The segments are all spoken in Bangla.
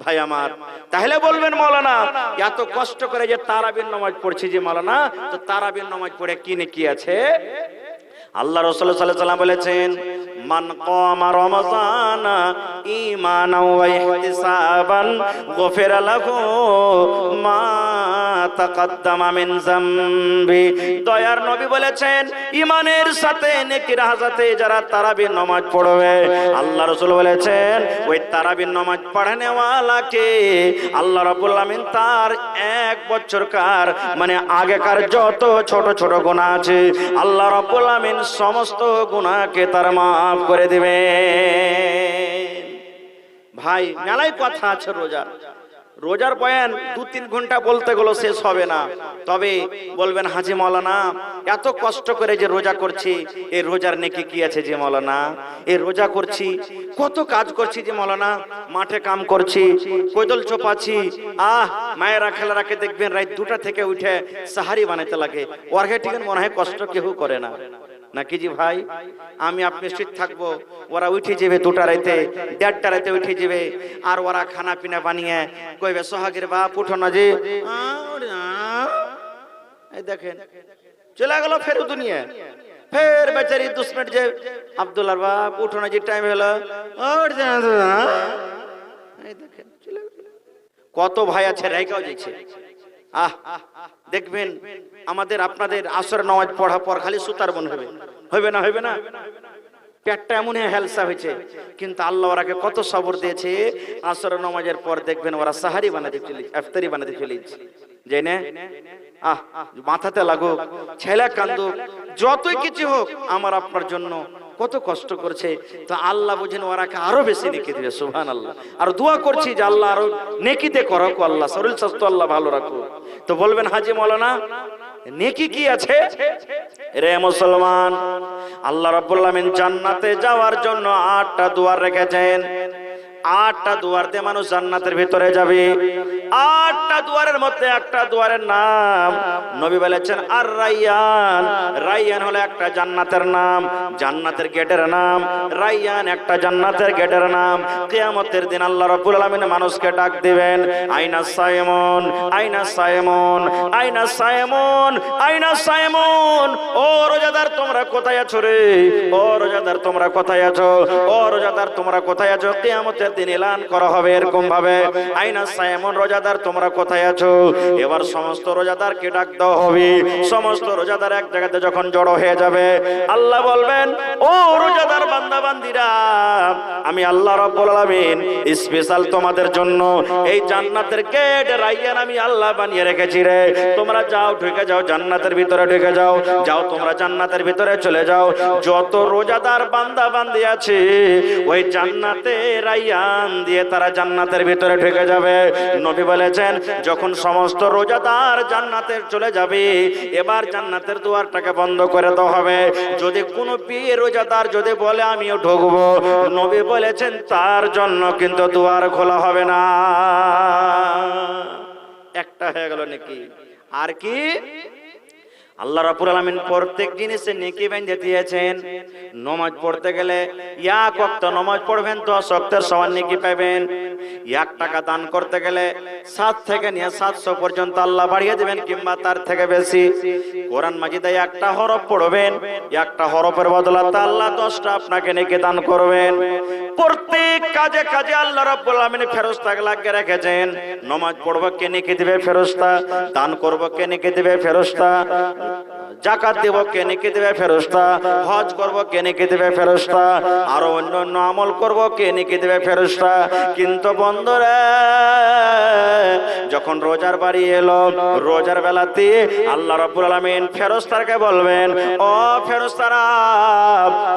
ভাই আমার, তাহলে বলবেন মাওলানা এত কষ্ট করে যে তারাবির নামাজ পড়ছি যে মাওলানা, তো তারাবির নামাজ পড়ে কি নেকি আছে? আল্লাহ রাসূল সাল্লাল্লাহু আলাইহি ওয়াসাল্লাম বলেছেন, মান কামা রমাযান ঈমানাও ওয়া ইহতিসাবান গফিরা লাহু মা তাকাদ্দামা মিন যামবি। দয়ার নবী বলেছেন, ঈমানের সাথে নেকির হাজাতে যারা তারাবির নামাজ পড়বে, আল্লাহ রাসূল বলেছেন ওই তারাবির নামাজ পড়ানে ওয়ালাকে আল্লাহ রাব্বুল আমিন তার 1 বছরকার মানে আগেকার যত ছোট ছোট গুনাহ আছে আল্লাহ রাব্বুল আমিন সমস্ত গুনাহকে তার মাফ করে দিবে। ভাই মেলায় কথা আছে রোজার বয়ান 2-3 ঘন্টা বলতে গেলে শেষ হবে না। তবে বলবেন হাজী মাওলানা এত কষ্ট করে যে রোজা করছি, এই রোজার নেকি কি আছে যে মাওলানা? এই রোজা করছি, কত কাজ করছি যে মাওলানা, মাঠে কাম করছি, কোদল চোপাচ্ছি, মায়েরা খেলারাকে দেখবেন রাত 2টা থেকে উঠে সাহারি বানাইতে লাগে, ওয়ার্কে ঠিক মনে হয় কষ্ট কেউ করে না নাকি জি ভাই? আমি আপনি শীত থাকবো, ওরা উঠে যাবে 2টা রাতে, 1:30টা রাতে উঠে যাবে, আর ওরা খানা পিনা বানিয়ে কইবে সোহাগের বাপ উঠো না যে, এই দেখেন চলে গেল ফের দুনিয়া। ফের বেচারি 2 মিনিট যে আব্দুল্লাহর বাপ উঠো না যে টাইম হলো, এই দেখেন চলে গেল। কত ভাই আছে রাইকাও যাচ্ছে। দেখবেন আমাদের আপনাদের আসর নামাজ পড়া পর খালি সুতার বন হবে না পেটটা এমন হেলসা হয়েছে, কিন্তু আল্লাহ ওরাকে কত সবর দিয়েছে। আসর নামাজের পর দেখবেন ওরা সাহারি বানাতে চলে, ইফতারি বানাতে চলেছে, যাই না? মাথাতে লাগুক, ছেলে কান্দুক, যতই কিছু হোক আমার আপনার জন্য কত কষ্ট করছে, তো আল্লাহ বুঝেন ওরাকে আরো বেশি নেকি দিবে। সুবহানাল্লাহ। আর দোয়া করছি যে আল্লাহ আরো নেকিতে করো, আল্লাহ শরীর স্বাস্থ্য আল্লাহ ভালো রাখো। তো বলবেন হাজী মাওলানা নেকি কি আছে? রে মুসলমান, আল্লাহ রাব্বুল আমিন জান্নাতে যাওয়ার জন্য 8টা দুয়ার রেখেছেন। 8টা দুয়ার দিয়ে মানুষ জান্নাতের ভিতরে যাবে। 8টা দুয়ারের মধ্যে একটা দুয়ারের নাম নবী বলেছেন আর রায়্যান। রায়্যান হলো একটা জান্নাতের নাম, জান্নাতের গেটের নাম। রায়্যান একটা জান্নাতের গেটের নাম। কিয়ামতের দিন আল্লাহ রাব্বুল আলামিন মানুষকে ডাক দিবেন, আইনা সাইমুন, আইনা সাইমুন, আইনা সাইমুন, আইনা সাইমুন। ও রোজাদার তোমরা কোথায় আছো রে? ও রোজাদার তোমরা কোথায় আছো? ও রোজাদার তোমরা কোথায় আছো? কিয়ামতের দিন এলান করা হবে এরকম ভাবে, আইনা সাইমুন, রোজাদার তোমরা কোথায় আছো? এবার সমস্ত রোজাদারকে ডাক দেওয়া হবে। সমস্ত রোজাদার এক জায়গাতে যখন জড়ো হয়ে যাবে, আল্লাহ বলবেন, ও রোজাদার বান্দা বান্দিরা, আমি আল্লাহ রাব্বুল আলামিন স্পেশাল তোমাদের জন্য এই জান্নাতের গেট রায়্যান আমি আল্লাহ বানিয়ে রেখেছি রে। তোমরা যাও, ঢুকে যাও, জান্নাতের ভিতরে ঢুকে যাও, যাও তোমরা জান্নাতের ভিতরে চলে যাও। যত রোজাদার বান্দা বান্দি আছে ওই জান্নাতে রায়্যান দিয়ে তারা জান্নাতের ভিতরে ঢুকে যাবে। নবী বলেছেন যখন সমস্ত রোজাদার জান্নাতে চলে যাবে, এবার জান্নাতের দুয়ারটাকে বন্ধ করে দেওয়া হবে। যদি কোনো বিয়ে রোজাদার যদি বলে আমিও ঢুকবো, নবী বলেছেন তার জন্য কিন্তু দুয়ার খোলা হবে না। একটা হয়ে গেল নাকি? আর কি? আল্লাহ রাব্বুল আলামিন প্রত্যেক জিনিসে নেকি বেঁধে দিয়েছেন। নামাজ পড়তে গেলে 1 ওয়াক্ত নামাজ পড়বেন 10 ওয়াক্তের সমান নেকি পাবেন। 1 টাকা দান করতে গেলে 7 থেকে নিয়ে 700 পর্যন্ত আল্লাহ বাড়িয়ে দিবেন, কিংবা তার থেকে বেশি। কোরআন মাজিদে একটা হরফ পড়বেন, একটা হরফের বদলাতে আল্লাহ 10টা আপনাকে নেকি দান করবেন। প্রত্যেক কাজে কাজে আল্লাহ রাব্বুল আলামিন ফেরেশতা লাগিয়ে রেখেছেন। নামাজ পড়ব কে নেকি দিবে? ফেরেশতা। দান করব কে নেকি দিবে? ফেরেশতা। যাকাত দেব কে নেকি দেবে? ফেরেশতা। হজ করব কে নেকি দেবে? ফেরেশতা। আর অন্যান্য আমল করব কে নেকি দেবে? ফেরেশতা। কিন্তু বন্ধুরা, যখন রোজার বাড়ি এলো, রোজার বেলাতে আল্লাহ রাব্বুল আলামিন ফেরেশতাকে বলবেন, ও ফেরেশতারা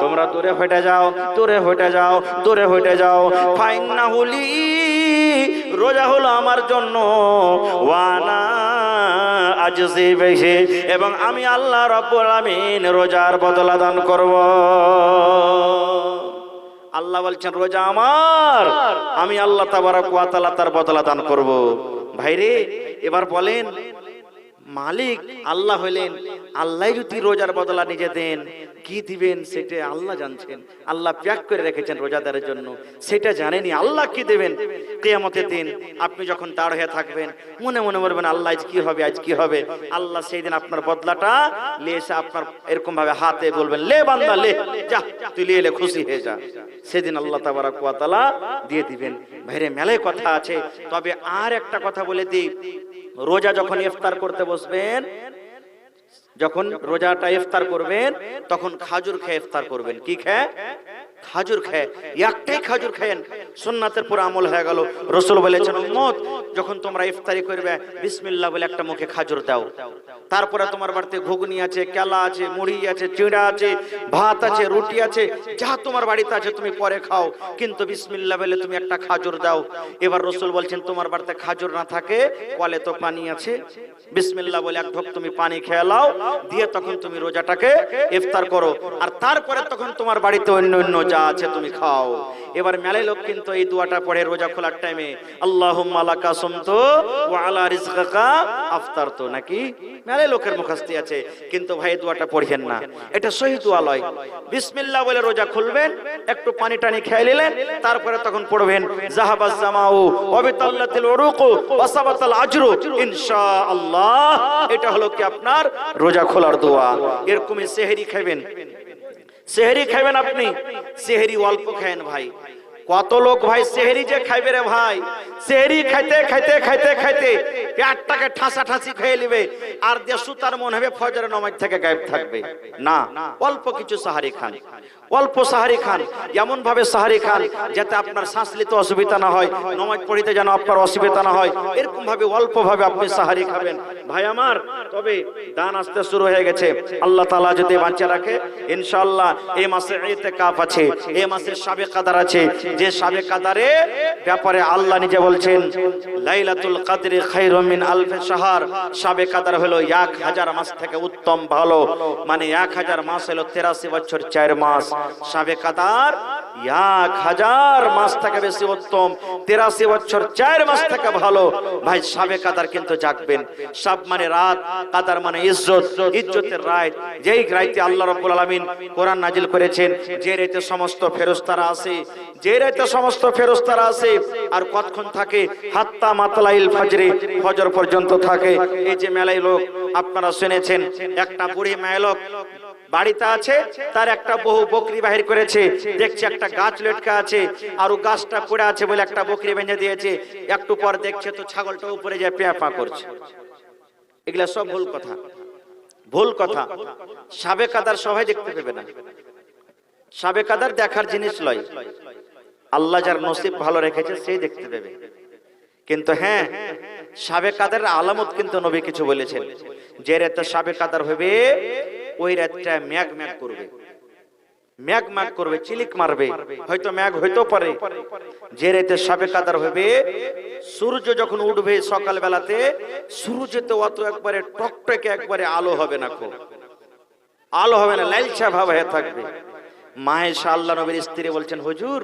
তোমরা দূরে হটে যাও, দূরে হটে যাও, দূরে হটে যাও। ফাইন্নাহু লি, রোজা হলো আমার জন্য, ওয়ানা আজজি বিহি, এবং আমি আল্লাহ রাব্বুল আলামিন রোজার বদলা দান করব। আল্লাহ বলছেন রোজা আমার, আমি আল্লাহ তাবারক ওয়া তাআলা তার বদলা দান করব। ভাইরে এবার বলেন মালিক আল্লাহ হলেন, আল্লাহ যদি রোজার বদলা নিজে দেন, কি দিবেন সেটা আল্লাহ জানছেন। আল্লাহ প্যাক করে রেখেছেন রোজাদারের জন্য, সেটা জানেনি আল্লাহ কি দেবেন। কিয়ামতের দিন আপনি যখন দাঁড় হয়ে থাকবেন, মনে মনে বলবেন আল্লাহ আজ কি হবে, আজ কি হবে। আল্লাহ সেই দিন আপনার বদলাটা নিয়ে এসে আপনার এরকম ভাবে হাতে বলবেন, লে বান্দা লে, যা তুই নিয়ে এলে, খুশি হয়ে যা। সেদিন আল্লাহ তাবারাক ওয়া তাআলা দিয়ে দিবেন। ভাইরে মেলায় কথা আছে। তবে আর একটা কথা বলে দিই, রোজা যখন ইফতার করতে বসবেন, যখন রোজাটা ইফতার করবেন, তখন খাজুর খেয়ে ইফতার করবেন। কি খেয়ে? খাজুর খেয়ে। একটাই খাজুর খেয়েন, সুন্নাতের পুরো আমল হয়ে গেল। রাসূল বলেছেন, উম্মত যখন তোমরা ইফতারি করবে, বিসমিল্লাহ বলে একটা মুখে খাজুর দাও। তারপরে তোমার বাড়িতে ঘুগনি আছে, কেলা আছে, মুড়ি আছে, চিড়া আছে, ভাত আছে, রুটি আছে, যা তোমার বাড়িতে আছে তুমি পরে খাও, কিন্তু বিসমিল্লাহ বলে তুমি একটা খাজুর দাও। এবার রাসূল বলছেন, তোমার বাড়িতে খাজুর না থাকে, কলে তো পানি আছে, বিসমিল্লাহ বলে এক ঢোক তুমি পানি খেয়ে নাও, দিয়ে তখন তুমি রোজাটাকে ইফতার করো। আর তারপরে তখন তোমার বাড়িতে অন্য অন্য যা আছে তুমি খাও। এবার মেলায় লোক কিন্তু এই দোয়াটা পড়ে রোজা খোলার টাইমে, আল্লাহুম্মা লাকা সুমতু ওয়া আলা রিজকিকা আফতারতু, নাকি মেলায় লোকের মুখস্থি আছে, কিন্তু ভাই দোয়াটা পড়েন না, এটা সহিহ দোয়া লয়। বিসমিল্লাহ বলে রোজা খুলবেন, একটু পানি টানি খেয়ে নিলেন, তারপরে তখন পড়বেন যাহাবাজ জামাউ ওয়া বিতাল্লাতিল উরুকু ওয়া সাবাতাল আজরু ইনশাআল্লাহ। এটা হলো কি আপনার রোজা খোলার দোয়া। এরকমই সেহরি খাবেন, সেহরি খাবেন আপনি, সেহরি অল্প খায়েন ভাই। কত লোক ভাই সেহরি যে খাইবে রে ভাই, সেহরি খাইতে খাইতে খাইতে খাইতে পেটটাকে ঠাসা ঠাসি খেয়ে নেবে, আর দিয়ে সুতার মন হবে ফজরের নামাজ থেকে গায়েব থাকবে। না, অল্প কিছু সাহারি খান, অল্প সাহারি খান, এমন ভাবে সাহারি খান যাতে আপনার শ্বাস নিতে অসুবিধা না হয়, নামাজ পড়িতে যেন আপনার অসুবিধা না হয়, এরকম ভাবে অল্প ভাবে আপনি সাহারি খাবেন ভাই আমার। তবে দান আসতে শুরু হয়ে গেছে, আল্লাহ তাআলা যদি বাঁচিয়ে রাখে ইনশাআল্লাহ এই মাসে ইতিকাফ আছে, এই মাসে শাবে কদর আছে, যে শাবে কদরে ব্যাপারে আল্লাহ নিজে বলছেন লাইলাতুল কদরি খায়রুম মিন আলফি শাহর, শাবে কদর হলো 1000 মাস থেকে উত্তম ভালো, মানে 1000 মাস হলো 83 বছর 4 মাস। শাবে কদর 1000 মাস থেকে বেশি উত্তম, 83 বছর 4 মাস থেকে ভালো। ভাই শাবে কদর কিন্তু জাগবেন। শাব মানে রাত, কদর মানে ইজ্জত, ইজ্জতের রাত, যেই রাতে আল্লাহ রাব্বুল আলামিন কোরআন নাজিল করেছেন, যে রাতে সমস্ত ফেরেশতারা আসে, যে রাতে সমস্ত ফেরেশতারা আসে। আর কতক্ষণ থাকে? হাত্তা মাতলাইল ফজরে, ফজর পর্যন্ত থাকে। এই যে মেলাই লোক আপনারা শুনেছেন, একটা বুড়ি মেয়ে লোক বাড়িতে আছে, তার একটা বহু বকরি বাহির করেছে, দেখছে একটা গাছ লটকা আছে, আর ও গাছটা পড়ে আছে বলে একটা বকরি বেঁধে দিয়েছে। একটু পর দেখছে তো ছাগলটা উপরে যায় পেয়া পা করছে। এগুলা সব ভুল কথা, ভুল কথা। শাবে কদর সবাই দেখতে পাবে না, শাবে কদর দেখার জিনিস লয়, আল্লাহ যার নসিব ভালো রেখেছে সেই দেখতে পাবে। কিন্তু হ্যাঁ, শাবে কদরের আলামত কিন্তু নবী কিছু বলেছেন, যে রাতে শাবে কদর হবে ওই রাতটা মেঘ মেঘ করবে, মেঘ মেঘ করবে, চিলিক মারবে, হয়তো মেঘ হইতো পারে। যে রাতে শাবে কদর হবে, সূর্য যখন উঠবে সকাল বেলাতে, সূর্যতে অত একবারে টকটকে একবারে আলো হবে না, খুব আলো হবে না, লালচা ভাব হয়ে থাকবে। মায়েশা আল্লাহ নবীর স্ত্রী বলছেন, হুজুর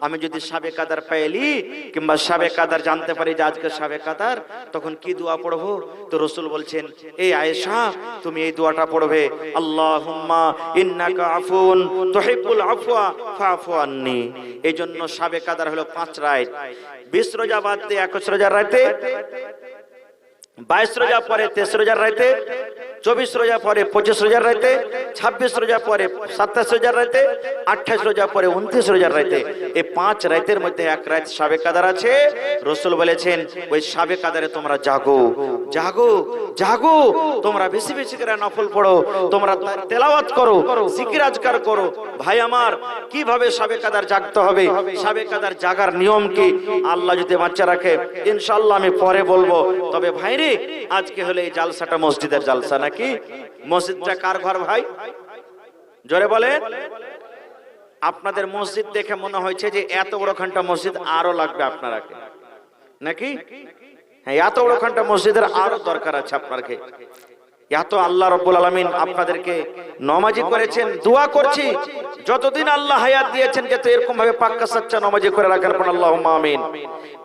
আমি যদি শাবে কদর পাইলি কিংবা শাবে কদর জানতে পারি যে আজকে শাবে কদর, তখন কি দোয়া পড়বো? তো রাসূল বলছেন, এই আয়েশা তুমি এই দোয়াটা পড়বে, আল্লাহুম্মা ইন্নাকা আফুন তুহিব্বুল আফওয়া ফাফু আন্নি। এইজন্য শাবে কদর হলো 5 রাত, 20 রোজা বাদ দিয়ে 21 রোজার রাতে, 22 রোজা পরে 23 রোজার রাতে, 24 রোজা পরে 25 রোজার রাতে, 26 রোজা পরে 27 রোজার রাতে, 28 রোজা পরে 29 রোজার রাতে। এই 5 রাতের মধ্যে এক রাত শাবে কদর আছে। রাসূল বলেছেন ওই শাবে কদরে তোমরা জাগো, জাগো, জাগো, তোমরা বেশি বেশি করে নফল পড়ো, তোমরা তেলাওয়াত করো, জিকির আজকার করো। ভাই আমার, কিভাবে শাবে কদর জাগতে হবে, শাবে কদর জাগার নিয়ম কি, আল্লাহ যদি বাঁচা রাখে ইনশাআল্লাহ আমি পরে বলবো। তবে ভাইরে আজকে হলো এই জালসাটা মসজিদের জালসা নাকি? মসজিদটা কার ঘর ভাই? জোরে বলেন। আপনাদের মসজিদ দেখে মনে হয়েছে যে এত বড় খানটা মসজিদ আরো লাগবে আপনারাকে নাকি? হ্যাঁ, এত বড় খানটা মসজিদের আরো দরকার আছে আপনাকে। এত আল্লাহ রাব্বুল আলামিন আপনাদেরকে নামাজি করেছেন। দোয়া করছি যতদিন আল্লাহ হায়াত দিয়েছেন যাতে এরকম ভাবে পাক্কা সাচ্চা নামাজি করে রাখেন, আল্লাহুম্মা আমিন।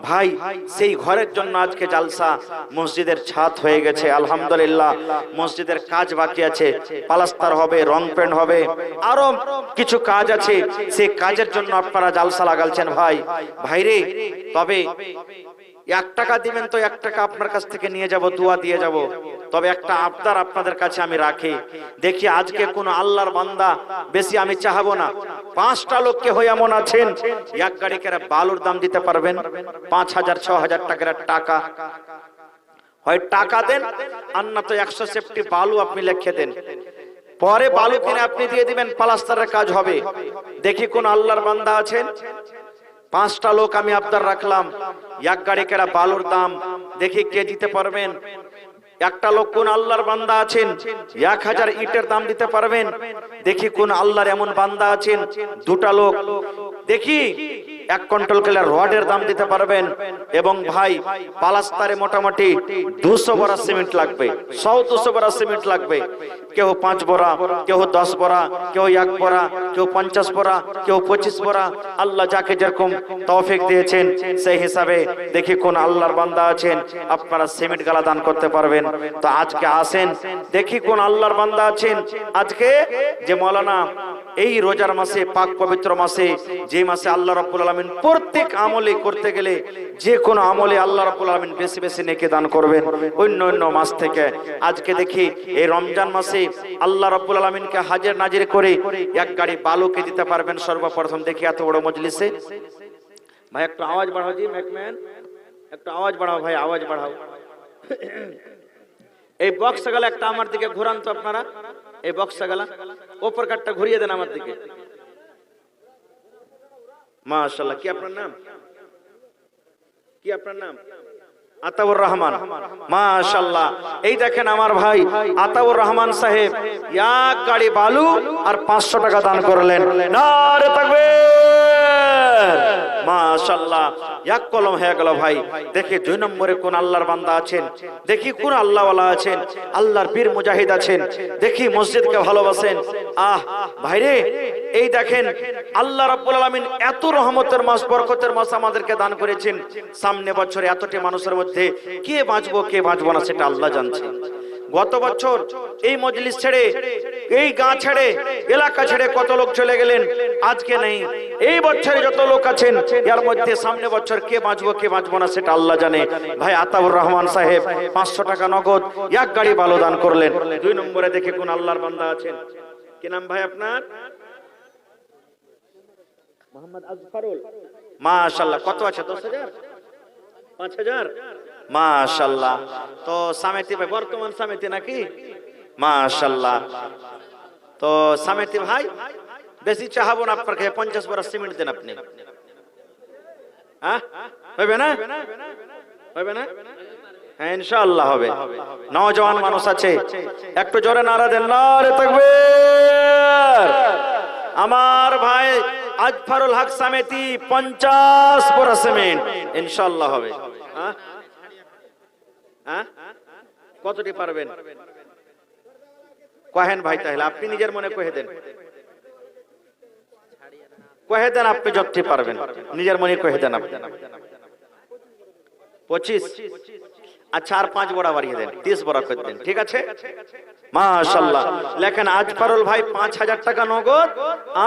ভাই সেই ঘরের জন্য আজকে জালসা, মসজিদের ছাদ হয়ে গেছে আলহামদুলিল্লাহ, মসজিদের কাজ বাকি আছে, প্লাস্টার হবে, রং পেন্ট হবে, আরো কিছু কাজ আছে, সেই কাজের জন্য আপনারা জালসা লাগালছেন। ভাই ভাইরে, তবে 1 টাকা দিবেন তো 1 টাকা আপনার কাছ থেকে নিয়ে যাব, দোয়া দিয়ে যাব। তবে একটা আবদার আপনাদের কাছে আমি রাখি, দেখি আজকে কোন আল্লাহর বান্দা, বেশি আমি চাহাবো না, 5টা লোককে হয়ে এমন আছেন এক গাড়ি করে বালুর দাম দিতে পারবেন 5,000 6,000 টাকার টাকা, হয় টাকা দেন আর না তো 100 সেফটি বালু আপনি লিখে দেন, পরে বালু কিনে আপনি দিয়ে দিবেন, প্লাস্টারের কাজ হবে। দেখি কোন আল্লাহর বান্দা আছেন। 5টা লোক আমি আবদার রাখলাম, এক গাড়ি কেরা বালুর দাম দেখি কে দিতে পারবেন। একটা লোক কোন আল্লাহর বান্দা আছেন 1000 ইটের দাম দিতে পারবেন। দেখি কোন আল্লাহর এমন বান্দা আছেন। 2টা লোক দেখি 1 কুইন্টাল কেলা রডের দাম দিতে পারবেন। এবং ভাই প্লাস্টারে মোটামুটি 200 বড়া সিমেন্ট লাগবে, 100-200 বড়া সিমেন্ট লাগবে। কেউ 5 বড়া, কেউ 10 বড়া, কেউ 1 বড়া, কেউ 50 বড়া, কেউ 25 বড়া, আল্লাহ যাকে যেরকম তৌফিক দিয়েছেন সেই হিসাবে দেখি কোন আল্লাহর বান্দা আছেন আপনারা সিমেন্ট গালা দান করতে পারবেন। তো আজকে আসেন, দেখি কোন আল্লাহর বান্দা আছেন আজকে, যে মাওলানা এই রোজার মাসে, পাক পবিত্র মাসে, যে মাসে আল্লাহ রাব্বুল আলামিন প্রত্যেক আমলে করতে গেলে যে কোন আমলে আল্লাহ রাব্বুল আলামিন বেশি বেশি নেকি দান করবেন অন্য অন্য মাস থেকে। আজকে দেখি এই রমজান মাসে আল্লাহ রাব্বুল আলামিনকে হাজির নাজির করে 1 গাড়ি বালুকে দিতে পারবেন সর্বপ্রথম। দেখি এত বড় মজলিসে ভাই একটু আওয়াজ বাড়াও, জি ম্যাকম্যান একটু আওয়াজ বাড়াও ভাই, আওয়াজ বাড়াও। এই বক্স গালা একটা আমার দিকে ঘুরান তো আপনারা, এই বক্স গালা ওপর কাটটা ঘুরিয়ে দেন আমার দিকে। মাশাআল্লাহ। কি আপনার নাম? কি আপনার নাম? আতাউর রহমান। মাশাআল্লাহ। এই দেখেন আমার ভাই আতাউর রহমান সাহেব 1 গাড়ি বালু আর 500 টাকা দান করলেন। নারে তাকবীর। মাশাআল্লাহ। 1 কলম হয়ে গেল ভাই। দেখি 2 নম্বরে কোন আল্লাহর বান্দা আছেন, দেখি কোন আল্লাহওয়ালা আছেন, আল্লাহর বীর মুজাহিদ আছেন, দেখি মসজিদকে ভালোবাসেন। ভাইরে, এই দেখেন আল্লাহ রাব্বুল আলামিন এত রহমতের মাস, বরকতের মাস আমাদেরকে দান করেছেন। সামনে বছরে এতটি মানুষের মধ্যে কে বাঁচবো কে বাঁচবো না সেটা আল্লাহ জানছে। গত বছর এই মজলিস ছেড়ে, এই গাঁ ছেড়ে, এলাকা ছেড়ে কত লোক চলে গেলেন, আজকে নেই। এই বছরে যত লোক আছেন এর মধ্যে সামনে বছর কে বাঁচবো কে বাঁচবো না সেটা আল্লাহ জানে। ভাই আতাউর রহমান সাহেব 500 টাকা নগদ 1 গাড়ি বালু দান করলেন। 2 নম্বরে দেখে কোন আল্লাহর বান্দা আছেন। কি নাম ভাই আপনার? মোহাম্মদ আজফারুল। মাশাআল্লাহ। কত আছে? 10,000 5,000? মাশাআল্লাহ। তো সামেতি ভাই বর্তমান সামেতি নাকি? মাশাআল্লাহ। তো সামেতি ভাই বেশি চাহাবো না আপনার কাছে, 50 বড়া সিমেন্ট দেন আপনি। হ্যাঁ হবে না? হবে না? হ্যাঁ ইনশাআল্লাহ হবে। নওজওয়ান মানুষ আছে, একটু জোরে নারা দেন, নারে তাকবীর। আমার ভাই আজফারুল হক সামেতি 50 বড়া সিমেন্ট ইনশাআল্লাহ হবে। কতটি পারবেন কহেন ভাই? তাহলে আপনি নিজের মনে কহে দেন, কহে দেন আপনি যতটি পারবেন, নিজের মনে কহে দেন আপনি। 25? আচ্ছা আর 5 বড়া বাড়িয়ে দেন, 30 বড়া করে দেন, ঠিক আছে? মাশাআল্লাহ। লেখেন আজফারুল ভাই 5,000 টাকা নগদ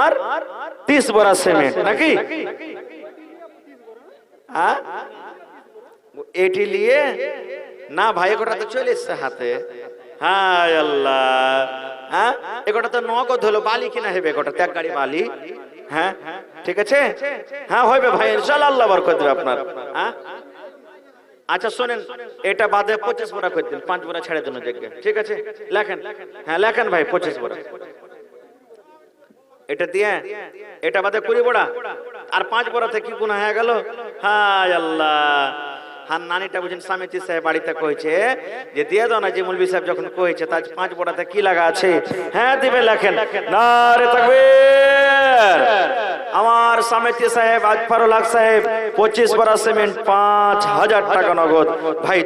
আর 30 বড়া সিমেন্ট নাকি? হ্যাঁ এটি নিয়ে না ভাই, এগোটা তো চলে এসছে হাতে। হায় আল্লাহ। হ্যাঁ এগোটা তো নগদ হলো, বালি কিনা হবে এগোটা, 1 গাড়ি বালি। হ্যাঁ ঠিক আছে, হ্যাঁ হবে ভাই ইনশাআল্লাহ, আল্লাহ বরকত দেবে আপনার। হ্যাঁ আচ্ছা শোনেন, এটা বাদে 25 বড়া করে দিন, 5 বড়া ছেড়ে দেন জায়গা, ঠিক আছে? লেখেন, হ্যাঁ লেখেন ভাই 25 বড়া। এটা দিয়ে এটা বাদে 20 বড়া আর 5 বড়াতে কি গুনাহ হয়ে গেল? হায় আল্লাহ। হান নানিটা বুঝেন সামেতি সাহেব বাড়িতে কইছে যে দিয়ে দাও না, যে মৌলভী সাহেব যখন কইছে তাজ 5 বড়াতে কি লাগা আছে? হ্যাঁ দিবে। লেখেন নারে তাকবীর। আমার সমিতি সাহেব আজফারুল হক সাহেব 25 বড়া সিমেন্ট 5000 টাকা নগদ ভাই,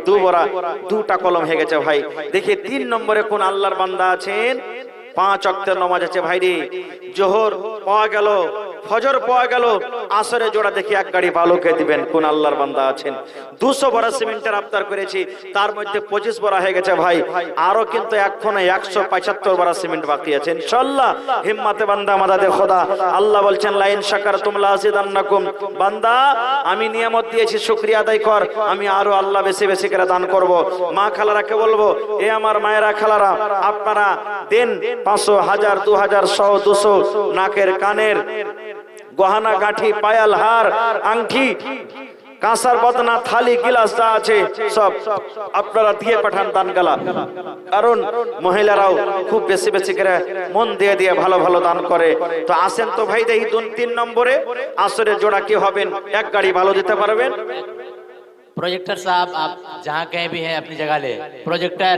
দুটা কলম হয়ে গেছে ভাই। দেখি 3 নম্বরে কোন আল্লাহর বান্দা আছেন? 5 ওয়াক্তের নামাজ আছে ভাই রে, জোহর পাওয়া গেল, ফজর পাওয়া গেল, আসরে জোড়া দেখি এক গাড়ি বালুকে দিবেন, কোন আল্লাহর বান্দা আছেন? 200 বড়া সিমেন্টের আফতার করেছি, তার মধ্যে 25 বড়া হয়ে গেছে ভাই, আরো কিন্তু এখনো 175 বড়া সিমেন্ট বাকি আছে ইনশাআল্লাহ। হিম্মতে বান্দা মাদাদে খোদা। আল্লাহ বলছেন লাইন শাকারতুম লাযিদান্নাকুম, বান্দা আমি নিয়ামত দিয়েছি শুকরিয়া আদায় কর, আমি আরো আল্লাহ বেশি বেশি করে দান করব। মা খালারাকে বলবো, এ আমার মায়েরা খালারা, আপনারা দেন 500, 1000, 2000, 100, 200, নাকের কানের গহনা গাঁঠি, পায়াল, হার, আংটি, কাঁসার বদনা, থালি, গিলাস যা আছে সব আপনারা দিয়ে পাঠান দান গালা, কারণ মহিলারাও খুব বেশি বেশি করে মন দিয়ে দিয়ে ভালো ভালো দান করে। তো আসেন তো ভাই দেখি 3 নম্বরে আসরে জোড়া কি হবেন, এক গাড়ি ভালো দিতে পারবেন? प्रोजेक्टर साहब आप जहाँ कहीं भी हैं अपनी जगह ले। प्रोजेक्टर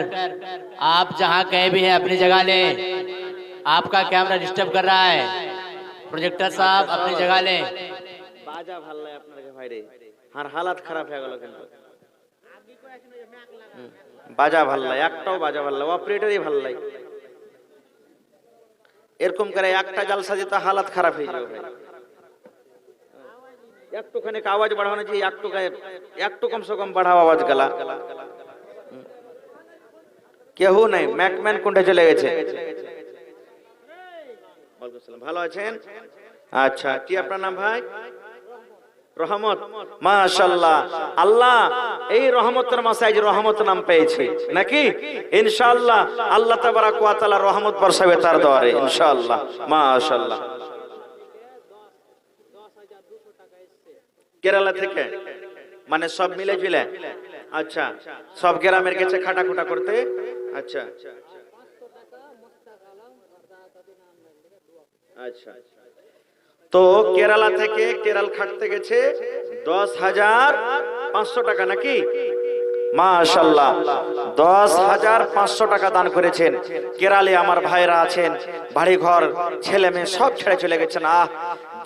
आप जहाँ कहीं भी हैं अपनी जगह ले, आपका कैमरा डिस्टर्ब कर रहा है। प्रोजेक्टर साहब अपनी जगह ले। বাজা ভাল লাগে আপনাদের ভাই রে, আর হালাত খারাপ হয়ে গেল কিন্তু। বাজা ভাল লাগে, একটাও বাজা ভাল লাগে, অপারেটরই ভাল লাগে। এরকম করে একটা জালসা দিতে হালাত খারাপ হয়ে যাবে ভাই। একটুখানি আওয়াজ বাড়ানো যে একটু কমসে কম বাড়াও আওয়াজ গলা। কেউ নাই, ম্যাকম্যান কোনটা চলে গেছে? ভালো আছেন? আচ্ছা, কি আপনার নাম ভাই? রহমত, মাশাআল্লাহ। আল্লাহ এই রহমতের মাসে আজ রহমত নাম পেয়েছে নাকি? ইনশাআল্লাহ আল্লাহ তাবারাক ওয়া তাআলা রহমত বর্ষাবে তার দরে ইনশাআল্লাহ, মাশাআল্লাহ। কেরালা থেকে মানে সব মিলে ঝিলে, আচ্ছা, সব গ্রামের কাছে খাটাখুটা করতে, আচ্ছা আচ্ছা। তো কেরালা থেকে কেরাল খাটতে গেছে 10,500 টাকা নাকি? মাশাআল্লাহ, 10,500 টাকা দান করেছেন। কেরালে আমার ভাইরা আছেন, বাড়ি ঘর ছেলে মেয়ে সব ছেড়ে চলে গেছেন।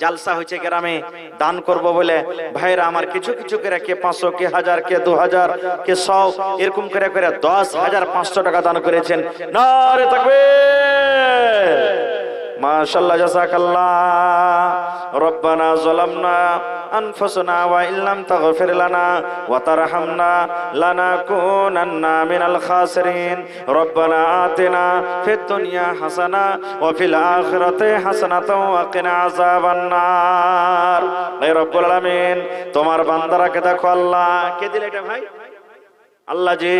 জালসা হয়েছে গ্রামে, দান করব বলে ভাইরা আমার কিছু কিছু করে কে 500, কে 1000, কে 2000, কে 100 এরকম করে করে 10,500 টাকা দান করেছেন। নারে তাকবীর, মাশাআল্লাহ, জাযাকাল্লাহ। রব্বানা যালামনা আনফুসানা ওয়া ইল্লাম তাগফির লানা ওয়া তারহামনা লানাকুনান্না মিনাল খাসিরিন। রব্বানা আতিনা ফিদ দুনিয়া হাসানা ওয়া ফিল আখিরাতি হাসানাতাও ওয়া কিনা আযাবান নার। হে রব্বুল আলামিন, তোমার বান্দারাকে দেখো আল্লাহ। কে দিলে এটা ভাই? আল্লাহ জি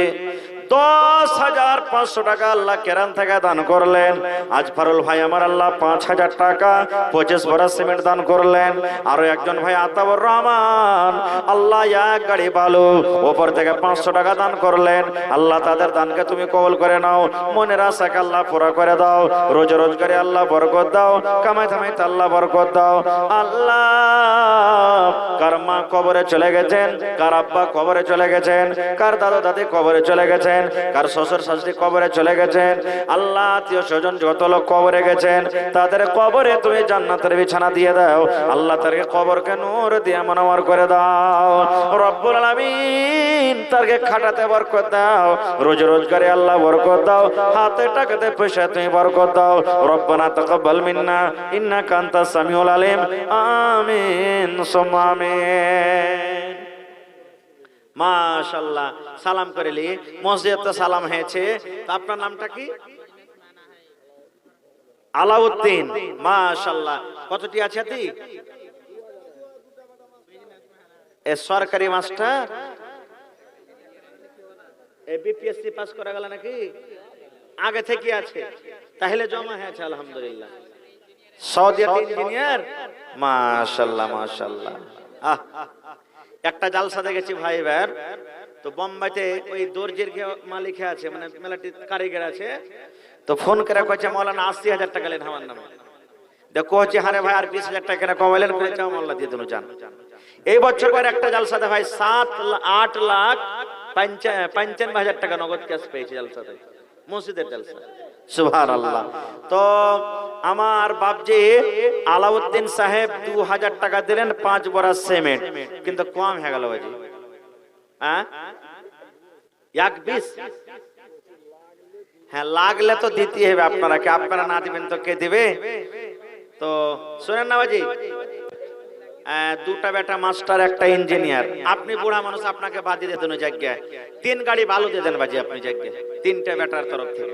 10,500 টাকা আল্লাহ কেরান থেকে দান করলেন। আজ ফারুল ভাই আমার আল্লাহ 5,000 টাকা 25 বড়া সিমেন্ট দান করলেন। আরো একজন ভাই আতাউর রহমান আল্লাহ এক গাড়ি বালু উপর থেকে 500 টাকা দান করলেন। আল্লাহ তাদের দানকে তুমি কবুল করে নাও, মনের আশাকে আল্লাহ পুরা করে দাও, রোজ রোজগারে আল্লাহ বরকত দাও, কামাই থামাইতে আল্লাহ বরকত দাও। আল্লাহ কার মা কবরে চলে গেছেন, কার আব্বা কবরে চলে গেছেন, কার দাদা দাদি কবরে চলে গেছেন, কার শ্বশুর শাশুড়ি কবরে চলে গেছেন। আল্লাহ আত্মীয় স্বজন যত লোক কবরে গেছেন তাদের কবরে তুমি জান্নাতের বিছানা দিয়ে দাও। আল্লাহ তাদেরকে কবরকে নূর দিয়ে মনোয়ার করে দাও। রব্বুল আলামিন তাদেরকে খাটাতে বরকত দাও, রোজ রোজগারে আল্লাহ বরকত দাও, হাতে টাকাতে পয়সা তুমি বরকত দাও। রব্বানা তাকাব্বাল মিন্না ইন্নাকা আনতাস সামিউল আলিম। আমিন সুম্মা আমিন। মাশাআল্লাহ, সালাম করেলি মসজিদে তো সালাম হয়েছে। তো আপনার নামটা কি? আলাউদ্দিন, মাশাআল্লাহ। কতটি আছে আতি? এ সরকারি মাস্টার, এ বিপিএসসি পাস করা গেল নাকি? আগে থেকে আছে, তাহলে জমা হয়েছে আলহামদুলিল্লাহ। সৌদিয়াতে ইঞ্জিনিয়ার, মাশাআল্লাহ মাশাআল্লাহ। একটা জালসা দেখেছি ভাই ভাই, তো বোম্বাইতে ওই দর্জির মালিক আছে, মানে মেলাটি কারিগর আছে, তো ফোন করে কয়েছে মৌলানা 80,000 টাকা লেন আমার নামে। দেখো হচ্ছে হারে ভাই আর 20,000 টাকা কেন কমাইলেন, করে চাও মোল্লা দিয়ে দিল জান। এই বছর পর একটা জালসাতে ভাই 7,08,95,000 টাকা নগদ ক্যাশ পেয়েছে জালসাতে, মসজিদের জালসা। সুবহানাল্লাহ। তো আমার বাপজি আলাউদ্দিন সাহেব 2000 টাকা দিলেন 5 বড়া সিমেন্ট, কিন্তু কম হয়ে গেল বাজি। হ্যাঁ 120, হ্যাঁ লাগলে তো দিতে হবে আপনারা, কে আপনারা না দিবেন তো কে দিবে? তো শুনেন না বাজি, দুটা বেটা মাস্টার একটা ইঞ্জিনিয়ার, আপনি বুড়া মানুষ, আপনাকে বাদ দিয়ে দেন ওই জায়গায় 3 গাড়ি বালু দিয়ে দেন বাজি, আপনি জায়গায় 3টে বেটার তরফ থেকে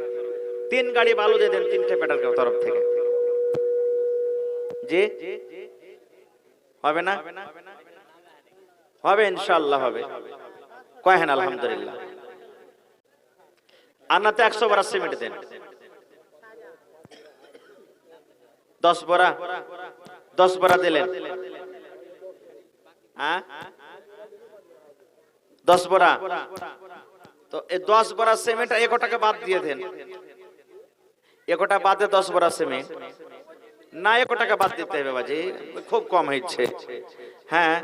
3 গাড়ি বালু দিয়ে দেন 3টে বেটার তরফ থেকে। জি হবে না? হবে ইনশাআল্লাহ হবে, কহেন আলহামদুলিল্লাহ। আন্নাতে 100 বড়া সিমেন্ট দেন, 10 বড়া 10 বড়া দিলেন, হ্যাঁ 10 বড়া, তো এই 10 বড়া সিমেন্ট 1 টাকা বাদ দিয়ে দেন, 1 বাদে 10 বড়া সিমেন্ট না, 1 টাকা বাদ দিতে হবে বাজি, খুব কম হচ্ছে। হ্যাঁ